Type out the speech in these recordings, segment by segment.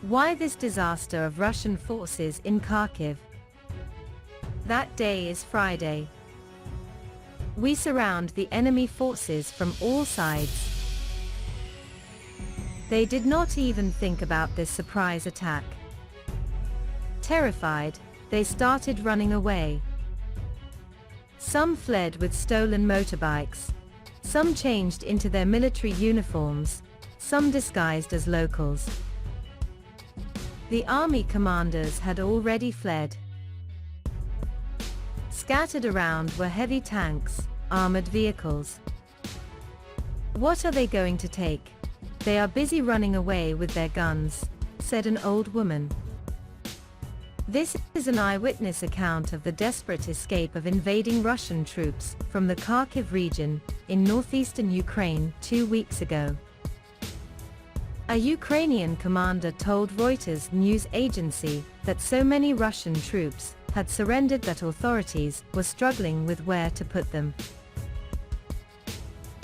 Why this disaster of Russian forces in Kharkiv? That day is Friday. We surround the enemy forces from all sides. They did not even think about this surprise attack. Terrified, they started running away. Some fled with stolen motorbikes. Some changed into their military uniforms. Some disguised as locals. The army commanders had already fled. Scattered around were heavy tanks, armored vehicles. What are they going to take? They are busy running away with their guns, said an old woman. This is an eyewitness account of the desperate escape of invading Russian troops from the Kharkiv region in northeastern Ukraine 2 weeks ago. A Ukrainian commander told Reuters news agency that so many Russian troops had surrendered that authorities were struggling with where to put them.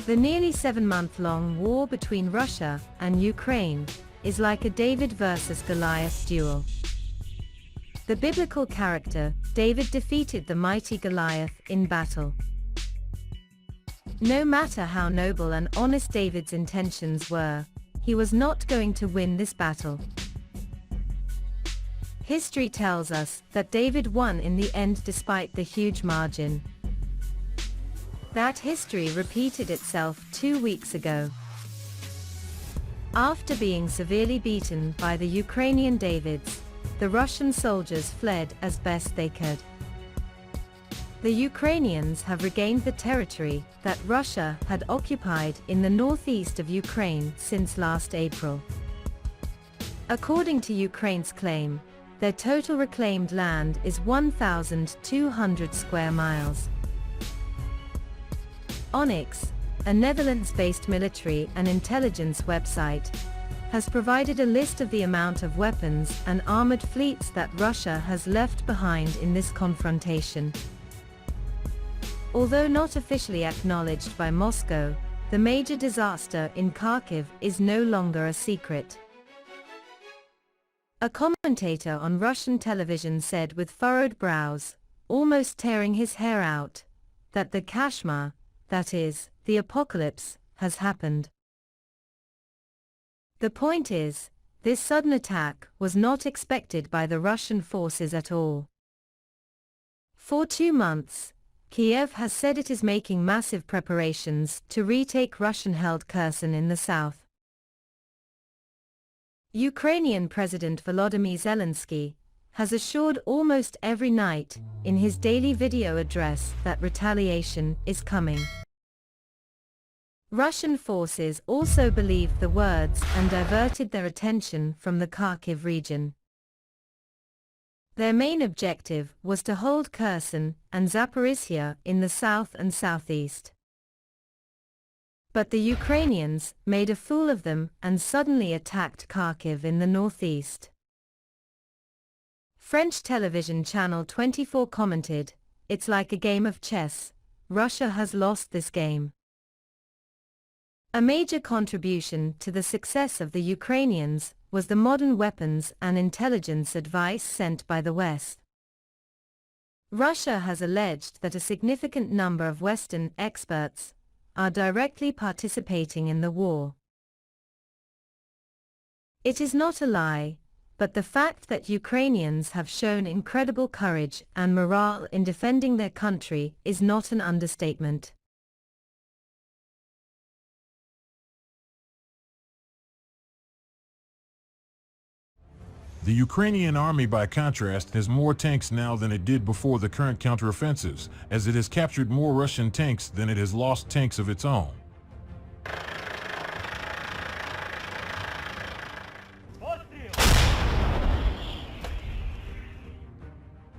The nearly 7-month-long war between Russia and Ukraine is like a David versus Goliath duel. The biblical character, David, defeated the mighty Goliath in battle. No matter how noble and honest David's intentions were, he was not going to win this battle. History tells us that David won in the end despite the huge margin. That history repeated itself 2 weeks ago. After being severely beaten by the Ukrainian Davids, the Russian soldiers fled as best they could. The Ukrainians have regained the territory that Russia had occupied in the northeast of Ukraine since last April. According to Ukraine's claim, their total reclaimed land is 1,200 square miles. Onyx, a Netherlands-based military and intelligence website, has provided a list of the amount of weapons and armored fleets that Russia has left behind in this confrontation. Although not officially acknowledged by Moscow, the major disaster in Kharkiv is no longer a secret. A commentator on Russian television said with furrowed brows, almost tearing his hair out, that the Kashmir, that is, the apocalypse, has happened. The point is, this sudden attack was not expected by the Russian forces at all. For 2 months, Kiev has said it is making massive preparations to retake Russian-held Kherson in the south. Ukrainian President Volodymyr Zelensky has assured almost every night in his daily video address that retaliation is coming. Russian forces also believed the words and diverted their attention from the Kharkiv region. Their main objective was to hold Kherson and Zaporizhia in the south and southeast. But the Ukrainians made a fool of them and suddenly attacked Kharkiv in the northeast. French television channel 24 commented, "It's like a game of chess. Russia has lost this game." A major contribution to the success of the Ukrainians was the modern weapons and intelligence advice sent by the West. Russia has alleged that a significant number of Western experts are directly participating in the war. It is not a lie, but the fact that Ukrainians have shown incredible courage and morale in defending their country is not an understatement. The Ukrainian army, by contrast, has more tanks now than it did before the current counteroffensives, as it has captured more Russian tanks than it has lost tanks of its own.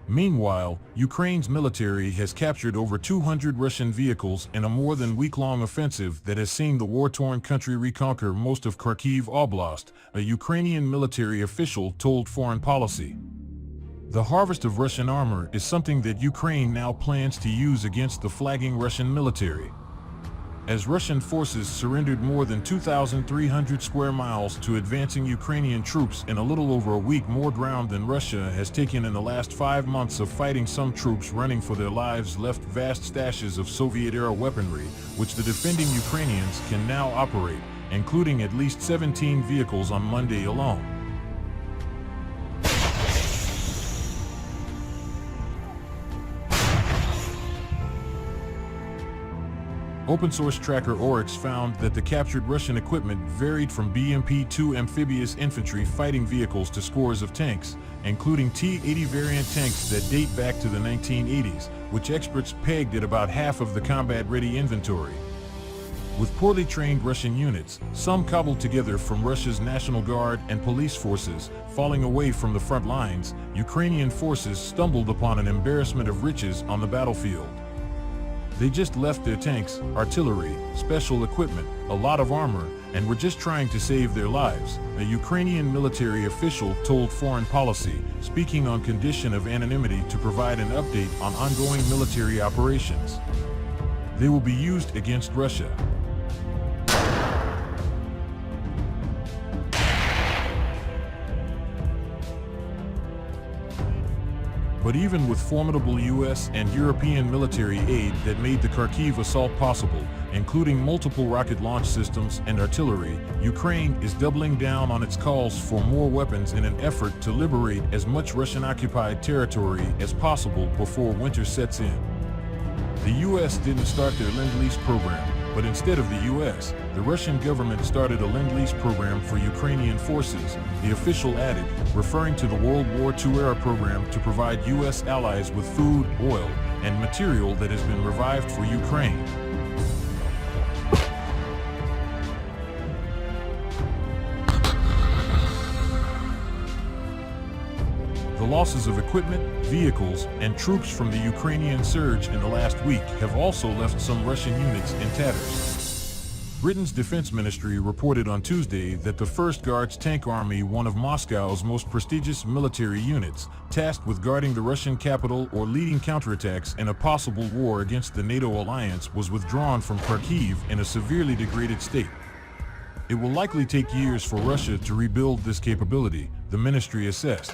Meanwhile, Ukraine's military has captured over 200 Russian vehicles in a more than week-long offensive that has seen the war-torn country reconquer most of Kharkiv Oblast, a Ukrainian military official told Foreign Policy. The harvest of Russian armor is something that Ukraine now plans to use against the flagging Russian military. as Russian forces surrendered more than 2,300 square miles to advancing Ukrainian troops in a little over a week. More ground than Russia has taken in the last 5 months of fighting. Some troops running for their lives left vast stashes of Soviet-era weaponry, which the defending Ukrainians can now operate, including at least 17 vehicles on Monday alone. Open-source tracker Oryx found that the captured Russian equipment varied from BMP-2 amphibious infantry fighting vehicles to scores of tanks, including T-80 variant tanks that date back to the 1980s, which experts pegged at about half of the combat-ready inventory. With poorly trained Russian units, some cobbled together from Russia's National Guard and police forces, falling away from the front lines, Ukrainian forces stumbled upon an embarrassment of riches on the battlefield. They just left their tanks, artillery, special equipment, a lot of armor, and were just trying to save their lives, a Ukrainian military official told Foreign Policy, speaking on condition of anonymity to provide an update on ongoing military operations. They will be used against Russia. But even with formidable US and European military aid that made the Kharkiv assault possible, including multiple rocket launch systems and artillery, Ukraine is doubling down on its calls for more weapons in an effort to liberate as much Russian-occupied territory as possible before winter sets in. The US didn't start their Lend-Lease program, but instead of the US, the Russian government started a Lend-Lease program for Ukrainian forces, the official added, referring to the World War II-era program to provide US allies with food, oil, and material that has been revived for Ukraine. The losses of equipment, vehicles, and troops from the Ukrainian surge in the last week have also left some Russian units in tatters. Britain's defense ministry reported on Tuesday that the 1st Guards Tank Army, one of Moscow's most prestigious military units, tasked with guarding the Russian capital or leading counterattacks in a possible war against the NATO alliance, was withdrawn from Kharkiv in a severely degraded state. It will likely take years for Russia to rebuild this capability, the ministry assessed.